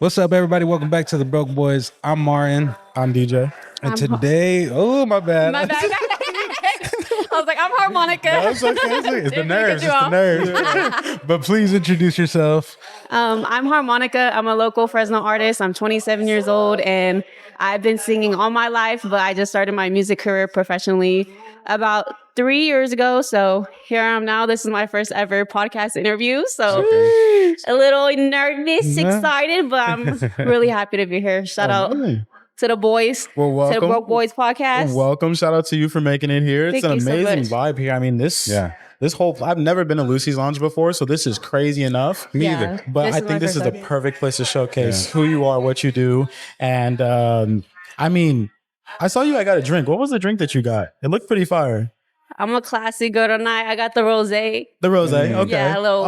What's up, everybody? Welcome back to the Broke Boys. I'm Martin. I'm DJ. And today, my bad. My bad. I was like, I'm Harmonica. No, it's okay. It's the nerves. It's the nerves. But please introduce yourself. I'm Harmonica. I'm a local Fresno artist. I'm 27 years old, and I've been singing all my life, but I just started my music career professionally about 3 years ago. So here I am now. This is my first ever podcast interview. So a little nervous, excited, but I'm really happy to be here. Shout out to the boys, Well, welcome. to the Broke Boys podcast. Well, welcome. Shout out to you for making it here. It's Thank an you so amazing much. vibe here. I mean, this whole, I've never been to Lucy's Lounge before, so this is crazy enough. Me Yeah. either. But I think this is the perfect place to showcase who you are, what you do. And I mean, I saw you, I got a drink. What was the drink that you got? It looked pretty fire. I'm a classy girl tonight. I got the rosé. The rosé. Okay. Yeah, a little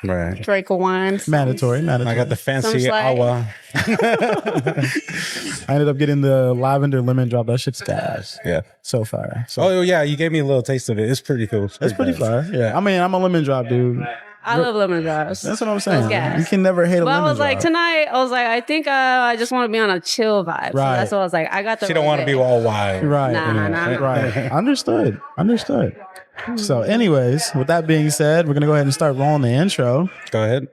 Right. drink of wine. Mandatory. I got the fancy Some agua. I ended up getting the lavender lemon drop. That shit's gas. Yeah. So fire. So Oh, yeah. You gave me a little taste of it. It's pretty cool. it's pretty nice. fire. Yeah. I mean, I'm a lemon drop dude. I love lemon drops. That's what I'm saying. Those gas. You can never hate a But lemon I was like, drop. tonight, I think I just want to be on a chill vibe. So Right. that's what I was like. I got the She don't want to be all wild. Right. Nah. Right. Understood. So anyways, with that being said, we're going to go ahead and start rolling the intro. Go ahead.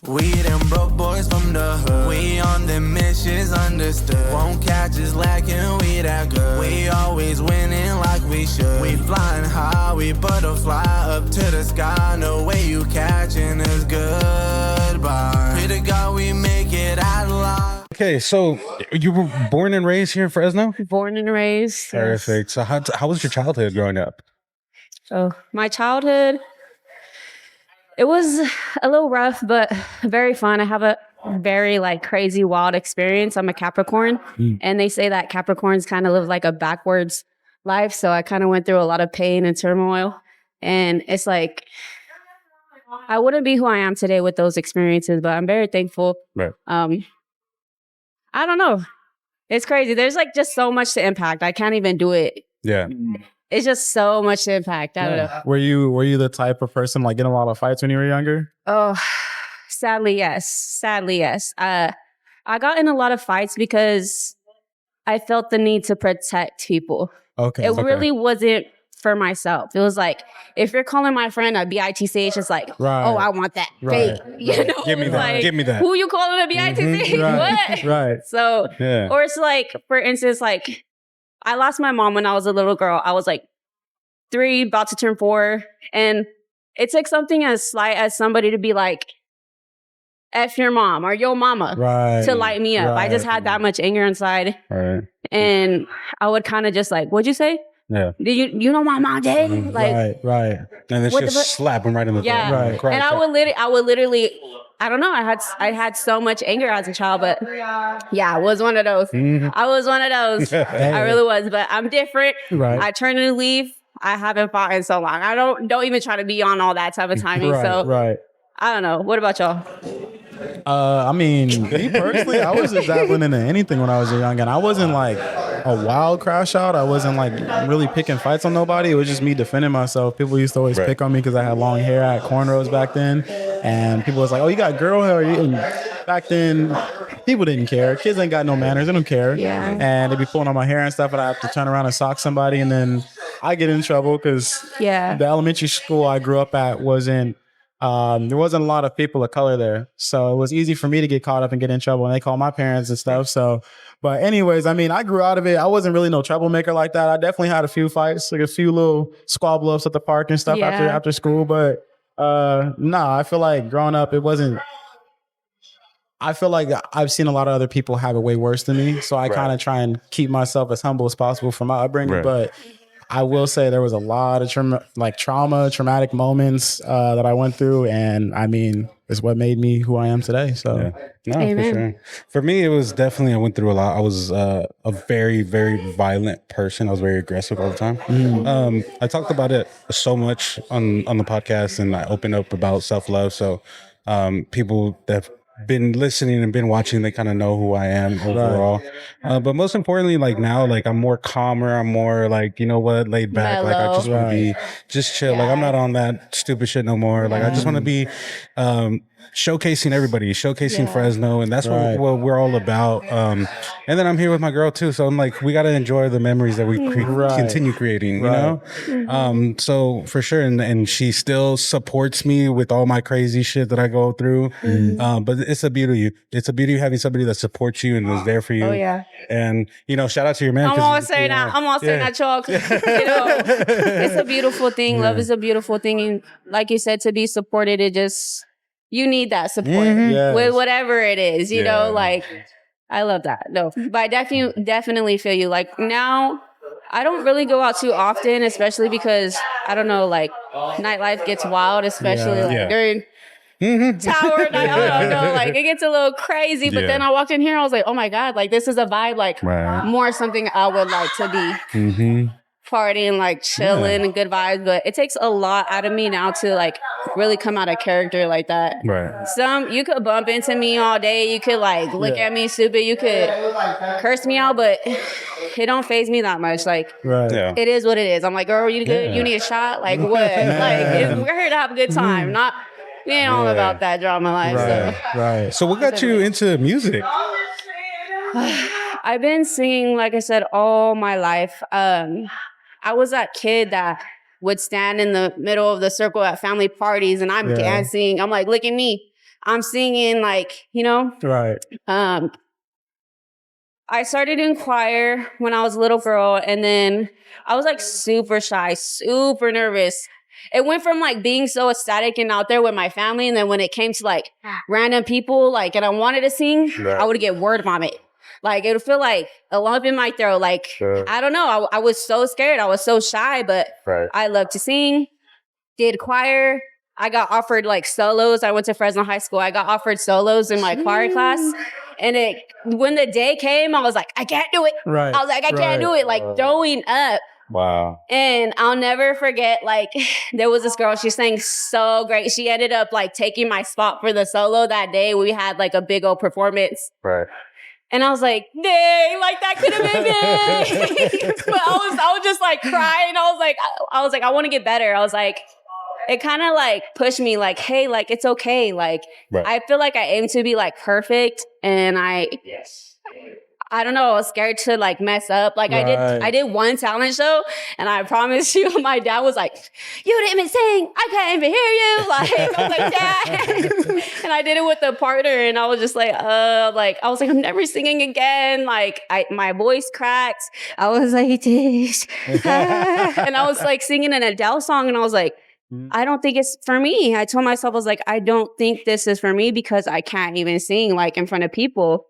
We them broke boys from the hood. We on them missions, understood. Won't catch us lacking, we that good. We always winning like we should. We flying high, we butterfly up to the sky. No way you catching us goodbye. Pray to God we make it out alive. Okay, so you were born and raised here in Fresno? born and raised. Yes. Perfect. So how was your childhood growing up? So my childhood, it was a little rough, but very fun. I have a very crazy, wild experience. I'm a Capricorn, and they say that Capricorns kind of live like a backwards life. So I kind of went through a lot of pain and turmoil, and it's like I wouldn't be who I am today with those experiences, but I'm very thankful. Right. I don't know. It's crazy. There's just so much to impact. I can't even do it. Yeah. It's just so much to impact. I don't know. Were you the type of person getting a lot of fights when you were younger? Oh, sadly, yes. I got in a lot of fights because I felt the need to protect people. Okay. It really wasn't for myself. It was like, if you're calling my friend a BITC, it's just like, Right. oh, I want that. Right. Fake. You know? Give me It's that. like, Give me that. Who you calling a BITC? What? Right. So, Yeah. or it's for instance, I lost my mom when I was a little girl. I was 3, about to turn 4. And it took something as slight as somebody to be like, F your mom or your mama Right. to light me up. I just Right. had that much anger inside. Right. And I would kind of just what'd you say? Yeah. Did you know my mom did? Right. And then What the just slap him right in the Yeah. Right. Cry. And I would literally, I don't know. I had so much anger as a child, but yeah, I was one of those. I was one of those. I really was, but I'm different. Right. I turn a leaf. I haven't fought in so long. I don't even try to be on all that type of timing. So Right. I don't know. What about y'all? I mean, me personally, I wasn't dabbling into anything when I was young, and I wasn't a wild crash out. I wasn't really picking fights on nobody. It was just me defending myself. People used to always pick on me because I had long hair. I had cornrows back then, and people was like, "Oh, you got girl hair?" And back then, people didn't care. Kids ain't got no manners. They don't care. Yeah. And they'd be pulling on my hair and stuff, and I have to turn around and sock somebody, and then I get in trouble because Yeah. the elementary school I grew up at wasn't. There wasn't a lot of people of color there. So it was easy for me to get caught up and get in trouble. And they called my parents and stuff. So, but anyways, I mean, I grew out of it. I wasn't really no troublemaker like that. I definitely had a few fights, a few little squabble ups at the park and stuff Yeah. after school. But I feel like growing up, it wasn't. I feel like I've seen a lot of other people have it way worse than me. So I kind of try and keep myself as humble as possible from my upbringing. Right. But I will say there was a lot of traumatic moments that I went through, and I mean, it's what made me who I am today. So, No, Amen. for sure. For me, it was definitely, I went through a lot. I was a very, very violent person. I was very aggressive all the time. I talked about it so much on the podcast, and I opened up about self-love. So people that been listening and been watching, they kind of know who I am overall. But most importantly, like now, like I'm more calmer. I'm more like, you know what, laid back. Like I Mellow. just want to be just chill. Like I'm not on that stupid shit no more. Like I just want to be showcasing everybody, showcasing Fresno, and that's what we're all about. And then I'm here with my girl too, so I'm like, we got to enjoy the memories that we continue creating, you know. So for sure, and she still supports me with all my crazy shit that I go through. But it's a beauty. It's a beauty having somebody that supports you and is there for you. Oh yeah. And you know, shout out to your man. I'm always saying that. I'm always saying that, y'all. You know, it's a beautiful thing. Love is a beautiful thing, and like you said, to be supported, it just. You need that support with whatever it is, you know, like, I love that. No, but I definitely feel you. Like now, I don't really go out too often, especially because, I don't know, like nightlife gets wild, especially like during tower night. I don't know, like it gets a little crazy, but then I walked in here, I was like, oh my God, like this is a vibe, like more something I would like to be. Partying, like chilling and good vibes, but it takes a lot out of me now to like really come out of character like that. You could bump into me all day, you could like look at me stupid, you could curse me out, but it don't faze me that much. Like it is what it is. I'm like, girl, you good? You need a shot? Like what? Like we're here to have a good time, not we ain't all about that drama life. So what got you into music? I've been singing, like I said, all my life. I was that kid that would stand in the middle of the circle at family parties and I'm dancing. I'm like, look at me. I'm singing, like, you know? I started in choir when I was a little girl, and then I was like super shy, super nervous. It went from like being so ecstatic and out there with my family, and then when it came to like random people, like, and I wanted to sing, I would get word vomit. Like, it would feel like a lump in my throat. Like, I don't know. I was so scared. I was so shy, but I love to sing, did choir. I got offered like solos. I went to Fresno High School. I got offered solos in my choir class. And when the day came, I was like, I can't do it. I was like, I can't do it. Like throwing up. Wow. And I'll never forget, like, there was this girl, she sang so great. She ended up like taking my spot for the solo that day. We had like a big old performance. And I was like, dang, like that could have been me. But I was just like crying. I was like, I want to get better. I was like, it kind of like pushed me like, hey, like it's okay. Like I feel like I aim to be like perfect, and I don't know, I was scared to like mess up. Like I did one talent show, and I promise you, my dad was like, you didn't even sing. I can't even hear you. Like, I was like, Dad. And I did it with a partner, and I was just like, I was like, I'm never singing again. Like my voice cracked. I was like, this. And I was like singing an Adele song, and I was like, I don't think it's for me. I told myself, I was like, I don't think this is for me because I can't even sing like in front of people.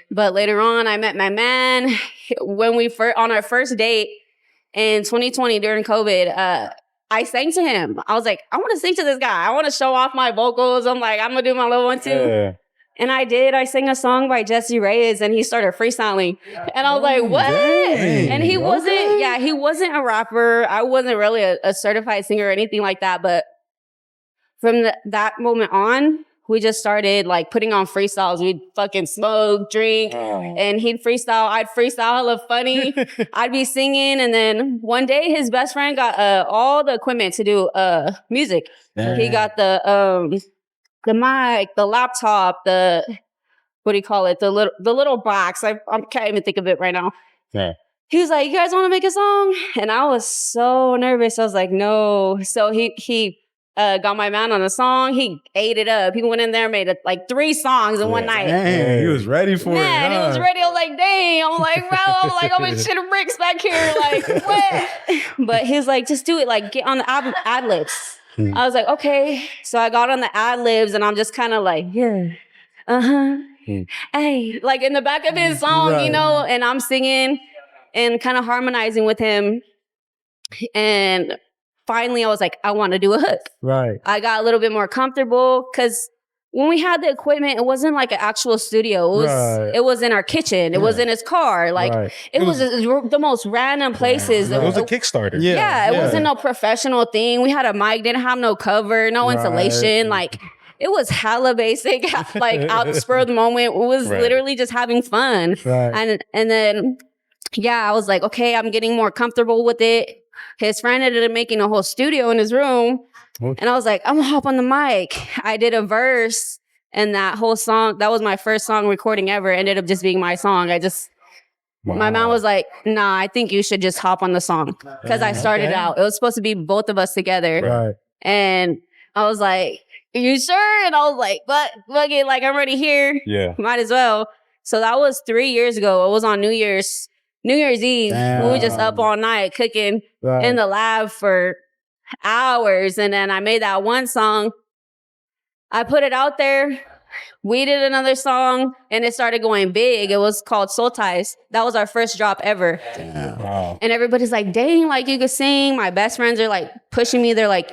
But later on, I met my man. When we on our first date in 2020 during COVID, I sang to him. I was like, I want to sing to this guy. I want to show off my vocals. I'm like, I'm going to do my little one too. And I did. I sang a song by Jesse Reyes, and he started freestyling. And I was like, what? And he wasn't a rapper. I wasn't really a certified singer or anything like that. But from that moment on, we just started like putting on freestyles. We'd fucking smoke, drink, and he'd freestyle. I'd freestyle hella funny. I'd be singing. And then one day his best friend got all the equipment to do music. He got the mic, the laptop, what do you call it? The little box. I can't even think of it right now. He was like, you guys want to make a song? And I was so nervous. I was like, no. So he got my man on a song. He ate it up. He went in there and made like 3 songs in one night. Dang, he was ready for it. Man, he was ready. I was like, dang. I'm like, bro, I'm in shit and bricks back here. Like, what? But he was like, just do it. Like, get on the ad libs. I was like, okay. So I got on the ad libs, and I'm just kind of like, hey, like in the back of his song, you know, and I'm singing and kind of harmonizing with him. And finally, I was like, I want to do a hook. I got a little bit more comfortable because when we had the equipment, it wasn't like an actual studio. It was in our kitchen. It was in his car. Like it was the most random places. It was a Kickstarter. It wasn't no professional thing. We had a mic, didn't have no cover, no insulation. Like it was hella basic, like out the spur of the moment. It was literally just having fun. Right. And then, I was like, okay, I'm getting more comfortable with it. His friend ended up making a whole studio in his room. And I was like, I'm gonna hop on the mic. I did a verse and that whole song, that was my first song recording ever, ended up just being my song. My mom was like, nah, I think you should just hop on the song. Because I started out. It was supposed to be both of us together. Right. And I was like, are you sure? And I was like, but look it, like I'm already here. Yeah. Might as well. So that was 3 years ago. It was on New Year's Eve. We were just up all night cooking in the lab for hours. And then I made that one song. I put it out there. We did another song and it started going big. It was called Soul Ties. That was our first drop ever. Damn. Wow. And everybody's like, dang, like you could sing. My best friends are like pushing me. They're like,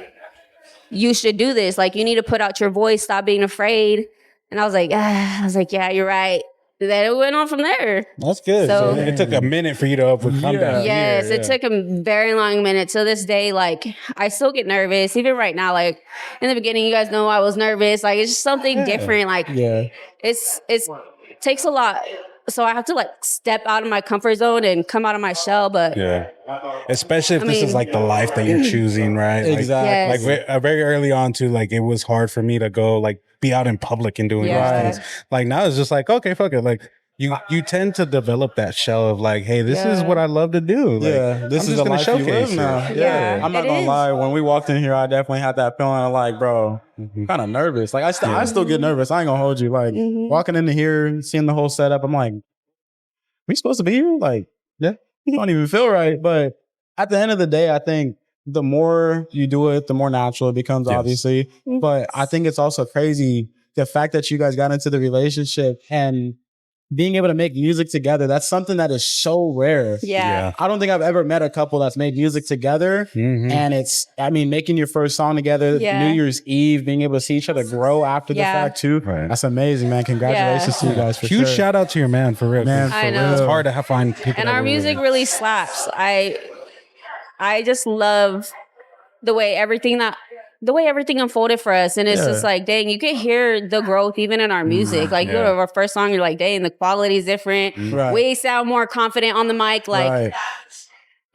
you should do this. Like you need to put out your voice. Stop being afraid. And I was like, yeah, you're right. Then it went on from there. That's good. So it took a minute for you to overcome that. Yes, fear. it took a very long minute. To this day, like I still get nervous. Even right now, like in the beginning, you guys know I was nervous. Like it's just something different. Like it's takes a lot. So I have to like step out of my comfort zone and come out of my shell. But especially if this is like the life that you're choosing, right? Exactly. Like very early on too, like it was hard for me to go like be out in public and doing those things. Like now it's just like, okay, fuck it. Like you tend to develop that shell of like, hey, this is what I love to do. Like, this is the life you live now. I'm not gonna lie. When we walked in here, I definitely had that feeling of like, bro, I'm kind of nervous. Like I still get nervous. I ain't gonna hold you. Like walking into here, seeing the whole setup, I'm like, we supposed to be here? Like, it don't even feel right. But at the end of the day, I think the more you do it, the more natural it becomes, obviously. But I think it's also crazy the fact that you guys got into the relationship and being able to make music together. That's something that is so rare. I don't think I've ever met a couple that's made music together. And it's, I mean, making your first song together, New Year's Eve, being able to see each other grow after the fact too. That's amazing, man. Congratulations to you guys for Huge shout out to your man, for real. Man, I know. It's hard to find people. And our music really slaps. I just love the way everything unfolded for us. And it's just like, dang, you can hear the growth even in our music. Like you go to our first song, you're like, dang, the quality is different. We sound more confident on the mic. Like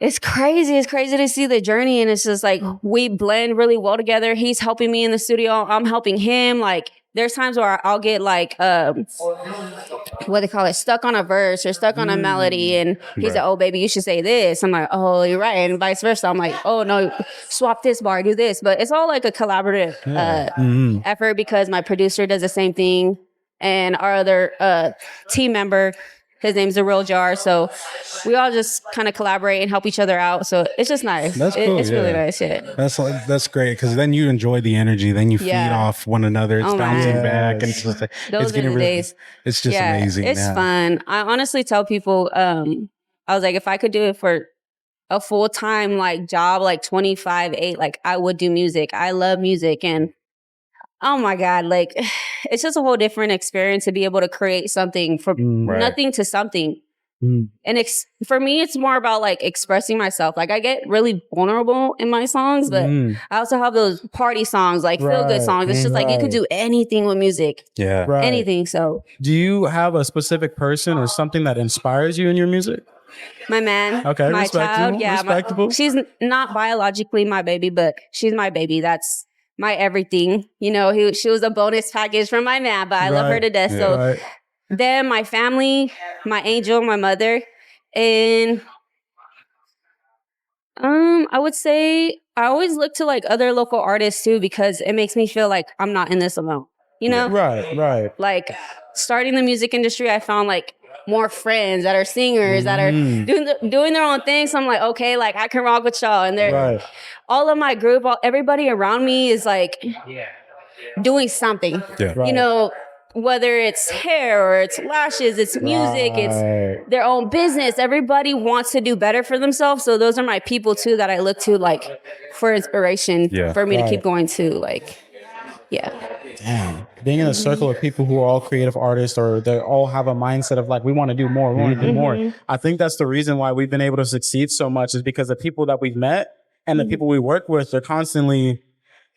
it's crazy. It's crazy to see the journey. And it's just like, we blend really well together. He's helping me in the studio. I'm helping him. Like there's times where I'll get like, what they call it, stuck on a verse or stuck on a melody. And he's like, oh, baby, you should say this. I'm like, oh, you're right. And vice versa. I'm like, oh, no, swap this bar, do this. But it's all like a collaborative effort because my producer does the same thing. And our other team member, his name's The Real Jar. So we all just kind of collaborate and help each other out. So it's just nice. That's cool. It's really nice. That's great because then you enjoy the energy. Then you feed off one another. It's bouncing back, and it's just like, those are the days. It's just amazing. It's fun. I honestly tell people, I was like, if I could do it for a full-time like job, like 25/8, like I would do music. I love music, and oh my God, like it's just a whole different experience to be able to create something from nothing to something. And for me, it's more about like expressing myself. Like I get really vulnerable in my songs, but I also have those party songs, like feel good songs. It's just like you could do anything with music. Anything. So do you have a specific person or something that inspires you in your music? My man. Okay, my child. Respectable. She's not biologically my baby, but she's my baby. That's my everything. You know, she was a bonus package from my man, but I love her to death. So then my family, my angel, my mother, and I would say I always look to like other local artists too, because it makes me feel like I'm not in this alone. You know? Right. Like starting the music industry, I found like more friends that are singers that are doing their own thing. So I'm like, okay, like I can rock with y'all. And they're all of my group, everybody around me is like doing something. You know, whether it's hair or it's lashes, it's music, it's their own business. Everybody wants to do better for themselves. So those are my people too that I look to like for inspiration for me to keep going to. Like, Damn. Being in a circle of people who are all creative artists or they all have a mindset of like, we want to do more, we want to do more. I think that's the reason why we've been able to succeed so much is because the people that we've met and the people we work with are constantly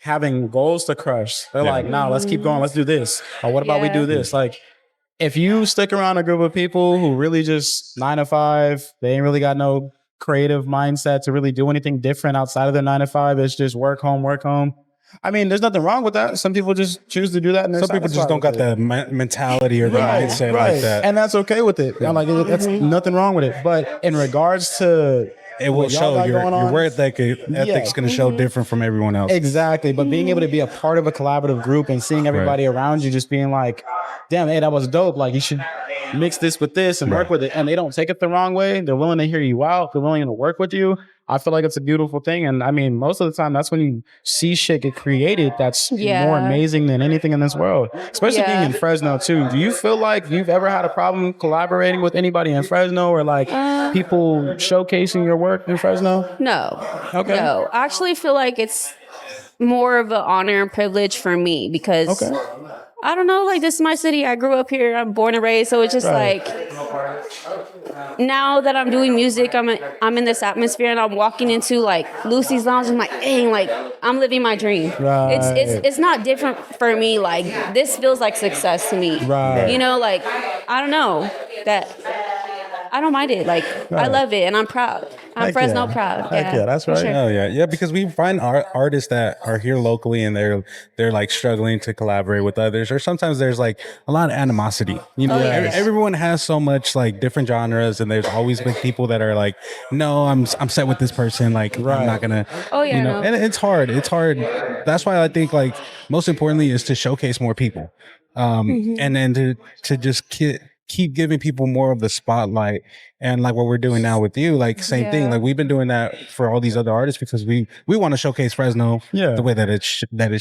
having goals to crush. They're like, nah, let's keep going. Let's do this. Or what about we do this? Like, if you stick around a group of people who really just 9 to 5, they ain't really got no creative mindset to really do anything different outside of their 9 to 5. It's just work home, work home. I mean, there's nothing wrong with that. Some people just choose to do that. And some people just don't got the mentality or the mindset like that. And that's okay with it. I'm like, that's nothing wrong with it. But in regards to it will show your work ethic's going to show different from everyone else. Exactly. But being able to be a part of a collaborative group and seeing everybody around you just being like, damn, hey, that was dope. Like, you should mix this with this and work with it. And they don't take it the wrong way. They're willing to hear you out. They're willing to work with you. I feel like it's a beautiful thing. And I mean, most of the time, that's when you see shit get created that's more amazing than anything in this world. Especially being in Fresno, too. Do you feel like you've ever had a problem collaborating with anybody in Fresno or like people showcasing your work in Fresno? No. Okay. No. I actually feel like it's more of an honor and privilege for me because I don't know, like, this is my city. I grew up here. I'm born and raised. So it's just like, now that I'm doing music, I'm in this atmosphere and I'm walking into like Lucy's Lounge. I'm like, dang, like, I'm living my dream. Right. It's not different for me. Like, this feels like success to me. Right. You know, like, I don't know that. I don't mind it. Like, I love it and I'm proud. I'm Fresno proud. Yeah, that's right. Sure. Oh yeah, because we find artists that are here locally and they're like struggling to collaborate with others, or sometimes there's like a lot of animosity. You know, everyone has so much like different genres, and there's always been people that are like, no, I'm set with this person. Like, I'm not gonna. Oh yeah, you know, and it's hard. It's hard. That's why I think like most importantly is to showcase more people, and then to just keep giving people more of the spotlight. And like what we're doing now with you, like same thing. Like we've been doing that for all these other artists because we want to showcase Fresno the way that it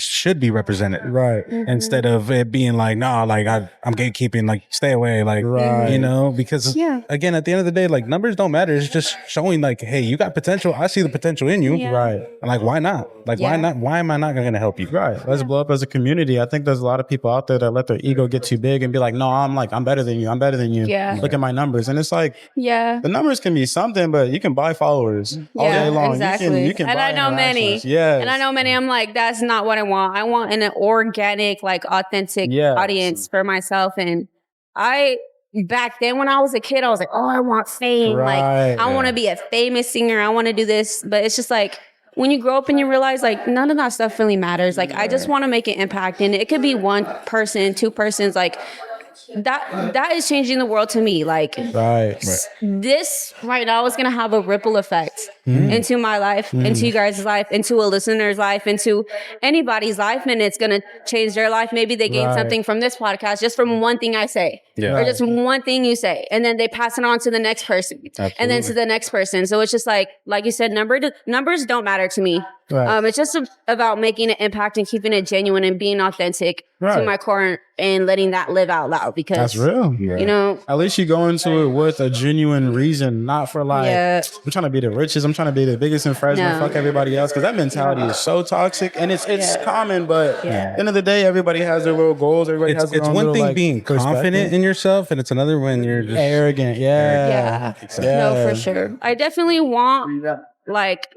should be represented. Right. Instead of it being like, no, like I'm gatekeeping, like stay away, like you know, because again, at the end of the day, like numbers don't matter. It's just showing like, hey, you got potential. I see the potential in you. Right. And like, why not? Like, why not? Why am I not going to help you? Right. Let's blow up as a community. I think there's a lot of people out there that let their ego get too big and be like, no, I'm better than you. I'm better than you. Yeah. Look at my numbers. And it's like, the numbers can be something, but you can buy followers all day long. Exactly. You can and buy I know many. Yes. And I know many. I'm like, that's not what I want. I want an organic, like authentic audience for myself. And back then when I was a kid, I was like, oh, I want fame. Like, I want to be a famous singer. I want to do this. But it's just like, when you grow up and you realize like none of that stuff really matters. Like, I just want to make an impact. And it could be one person, two persons, like, that is changing the world to me. Like this right now is gonna have a ripple effect into my life, into you guys' life, into a listener's life, into anybody's life, and it's gonna change their life. Maybe they gain something from this podcast just from one thing I say, or just one thing you say, and then they pass it on to the next person, and then to the next person. So it's just like you said, numbers don't matter to me. It's just about making an impact and keeping it genuine and being authentic to my core and letting that live out loud, because that's real. You know, at least you go into it with a genuine reason, not for like, I'm trying to be the richest, I'm trying to be the biggest in Fresno, fuck everybody else. Because that mentality is so toxic, and it's common, but at the end of the day, everybody has their little goals. Everybody has their own one little, thing like, being confident in yourself, and it's another when you're just arrogant. No, for sure. I definitely want, like,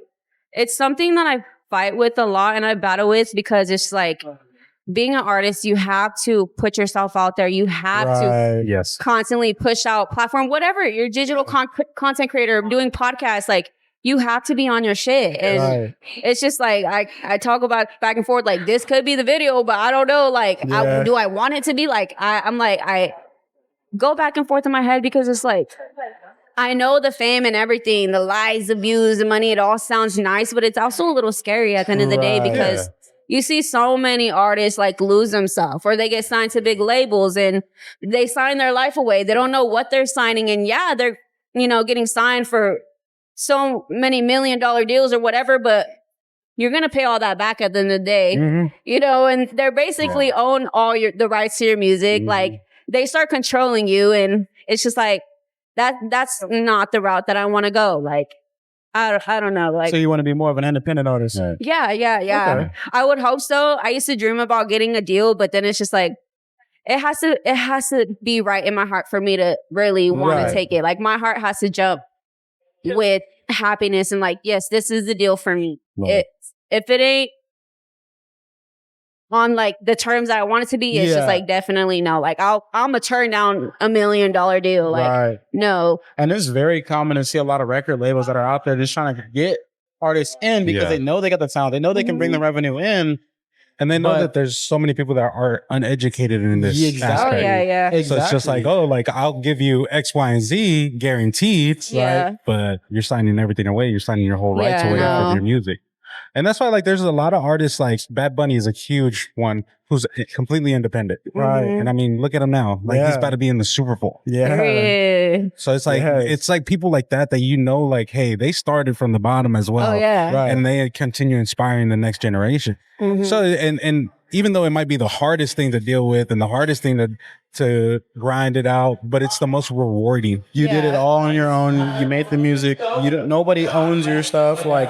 it's something that I fight with a lot and I battle with, because it's like, being an artist, you have to put yourself out there. You have to constantly push out platform, whatever, you're a digital content creator, doing podcasts, like, you have to be on your shit. And it's just like, I talk about back and forth, like, this could be the video, but I don't know, like, do I want it to be? Like, I'm like, I go back and forth in my head, because it's like, I know the fame and everything, the lies, the views, the money, it all sounds nice, but it's also a little scary at the end of the day, because you see so many artists like lose themselves, or they get signed to big labels and they sign their life away. They don't know what they're signing. And they're, getting signed for so many $1 million deals or whatever, but you're going to pay all that back at the end of the day, and they're basically own all the rights to your music. Like, they start controlling you, and it's just like, that's not the route that I want to go. Like, I don't know. Like, so you want to be more of an independent artist? Yeah. Okay. I would hope so. I used to dream about getting a deal, but then it's just like, it has to be right in my heart for me to really want to take it. Like, my heart has to jump with happiness and like, yes, this is the deal for me. If it ain't on like the terms that I want it to be, it's just like definitely no. Like I'm gonna turn down $1 million deal. Like no. And it's very common to see a lot of record labels that are out there just trying to get artists in because they know they got the talent. They know they can bring the revenue in. And they know that there's so many people that are uneducated in this aspect. Oh, yeah. Exactly. So it's just like, oh, like I'll give you X, Y, and Z guaranteed, right? But you're signing everything away. You're signing your whole rights away of your music. And that's why, like, there's a lot of artists, like Bad Bunny is a huge one who's completely independent. Right. And I mean, look at him now. Like, he's about to be in the Super Bowl. Yeah. So it's like, it's like people like that, you know, like, hey, they started from the bottom as well. Oh, yeah. Right. And they continue inspiring the next generation. So, and even though it might be the hardest thing to deal with and the hardest thing to grind it out, but it's the most rewarding. You did it all on your own. You made the music. Nobody owns your stuff. Like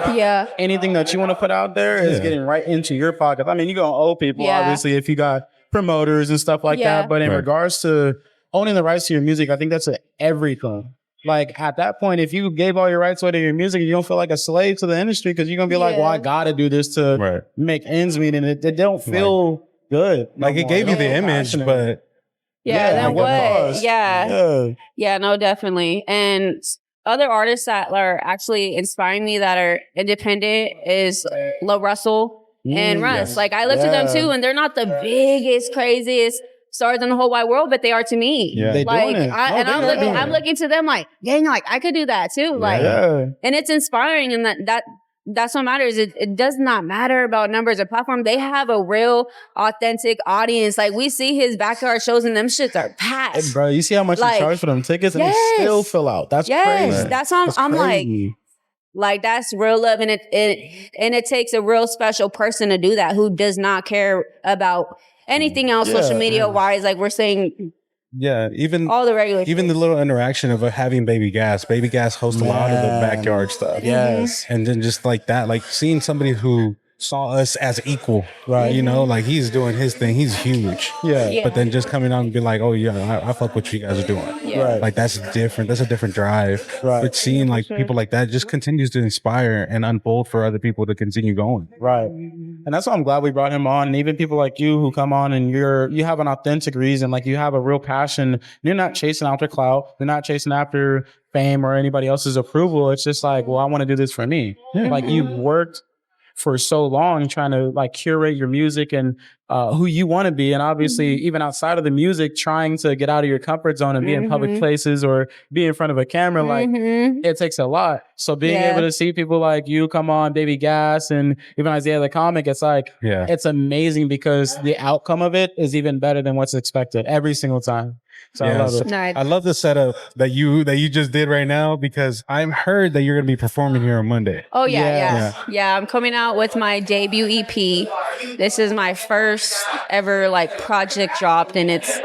anything that you want to put out there is getting right into your pocket. I mean, you're gonna owe people obviously if you got promoters and stuff like that. But in regards to owning the rights to your music, I think that's everything. Like at that point, if you gave all your rights away to your music, you don't feel like a slave to the industry because you're gonna be like, well, I gotta do this to make ends meet, and it don't feel good. Like it gave you the image, but then what? Yeah, no, definitely. And other artists that are actually inspiring me that are independent is LaRussell and Russ. Like I look to them too, and they're not the biggest, craziest stars in the whole wide world, but they are to me. They like doing it. I'm looking to them like, dang, like I could do that too. Like and it's inspiring, and that's what matters. It does not matter about numbers or platform. They have a real authentic audience. Like we see his backyard shows and them shits are packed. Hey, bro, you see how much he charged for them tickets and they still fill out. That's crazy. That's how I'm like that's real love, and it takes a real special person to do that who does not care about anything else social media wise. Like we're saying even all the regular the little interaction of having Baby Gas hosts a lot of the backyard stuff, and then just like that, like seeing somebody who saw us as equal, right? You know, like he's doing his thing, he's huge, but then just coming out and be like, oh yeah, I fuck what you guys are doing, right? Like that's different, that's a different drive, right? But seeing like people like that just continues to inspire and unfold for other people to continue going, right? And that's why I'm glad we brought him on, and even people like you who come on and you have an authentic reason, like you have a real passion. You're not chasing after clout, you're not chasing after fame or anybody else's approval. It's just like, well, I want to do this for me. Like you've worked for so long trying to like curate your music and who you want to be. And obviously even outside of the music, trying to get out of your comfort zone and be in public places or be in front of a camera, like it takes a lot. So being able to see people like you come on, Baby Gas, and even Isaiah the Comic, it's like, it's amazing because the outcome of it is even better than what's expected every single time. So I love it. Nice. I love the setup that you just did right now because I've heard that you're going to be performing here on Monday. Oh yeah. I'm coming out with my debut EP. This is my first ever like project dropped, and it's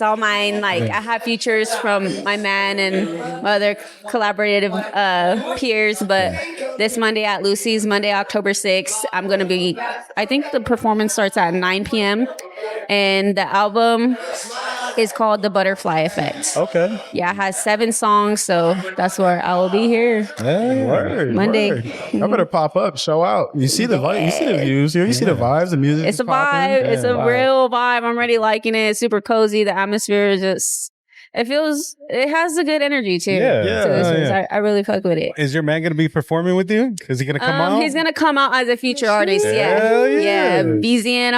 all mine. Like I have features from my man and my other collaborative peers, but this Monday at Lucy's, Monday, October 6th, I'm going to be, I think the performance starts at 9 p.m. and the album is called The Butterfly Effect. Okay. Yeah, it has 7 songs, so that's where I will be here. Monday. I better pop up, show out. You see the you see the views here, you see the vibes, the music. It's a vibe. It's a real vibe. I'm already liking it. It's super cozy. The atmosphere is just, it has a good energy too. I really fuck with it. Is your man going to be performing with you? Is he going to come out? He's going to come out as a feature artist. BZNOY,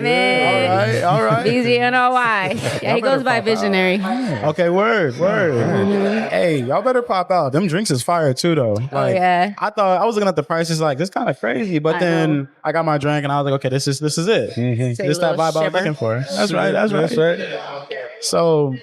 man. All right. BZNOY. Yeah, he goes by Visionary. Okay, word. Hey, y'all better pop out. Them drinks is fire too, though. Like, I thought, I was looking at the prices like, this kind of crazy, but then I got my drink and I was like, okay, this is it. This that vibe I was looking for. That's right. So,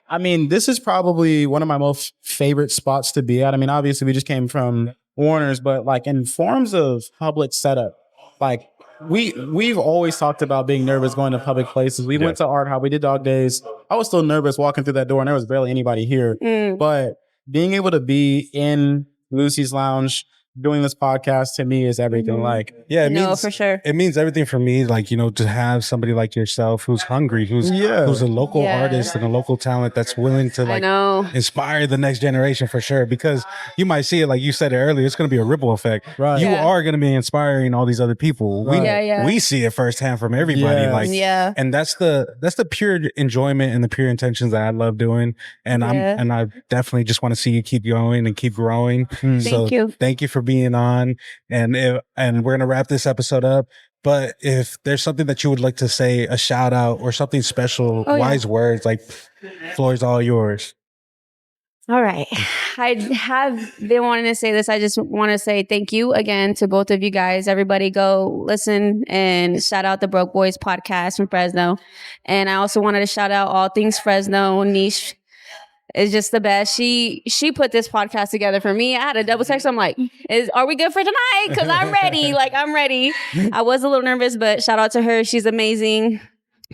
I mean, this is probably one of my most favorite spots to be at. I mean, obviously we just came from Warner's, but like in forms of public setup, like we've always talked about being nervous going to public places. We went to Art Hop, we did Dog Days. I was still nervous walking through that door and there was barely anybody here. But being able to be in Lucy's Lounge, doing this podcast to me is everything. Like, yeah, it No, means for sure. It means everything for me. Like, you know, to have somebody like yourself who's hungry, who's a local Yeah. artist and a local talent that's willing to I like know. inspire the next generation for sure. Because you might see it, like you said it earlier, it's going to be a ripple effect. Right. You Yeah. are going to be inspiring all these other people. Right. We see it firsthand from everybody. Yes. Like, Yeah. and that's the pure enjoyment and the pure intentions that I love doing. And Yeah. I definitely just want to see you keep going and keep growing. Thank you. Thank you for being on. And we're gonna wrap this episode up. But if there's something that you would like to say, a shout out or something special, wise words, like floor is all yours. All right. I have been wanting to say this. I just want to say thank you again to both of you guys. Everybody go listen and shout out the Broke Boys podcast from Fresno. And I also wanted to shout out All Things Fresno. Niche is just the best. She put this podcast together for me. I had a double text. I'm like, are we good for tonight? Because I'm ready. Like, I'm ready. I was a little nervous, but shout out to her. She's amazing.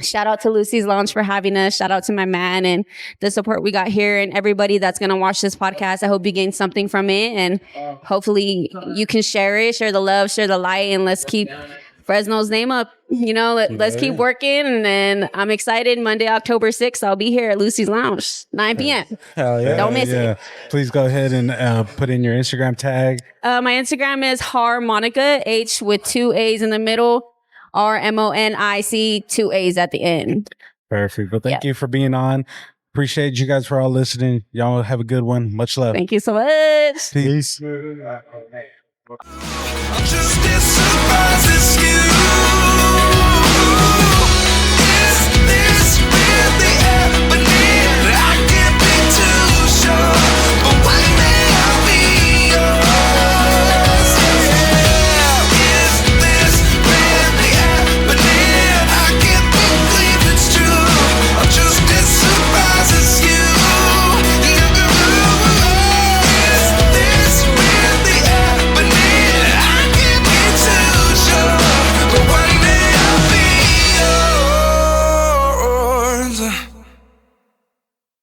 Shout out to Lucy's Lounge for having us. Shout out to my man and the support we got here and everybody that's going to watch this podcast. I hope you gain something from it and hopefully you can share it, share the love, share the light, and let's keep Fresno's name up. You know, let's keep working. And then I'm excited. Monday, October 6th, I'll be here at Lucy's Lounge, 9 p.m. Hell yeah. Don't miss it. Please go ahead and put in your Instagram tag. My Instagram is Harmonica, H with 2 A's in the middle. RMONIC, 2 A's at the end. Perfect. Well, thank you for being on. Appreciate you guys for all listening. Y'all have a good one. Much love. Thank you so much. Peace. I'm just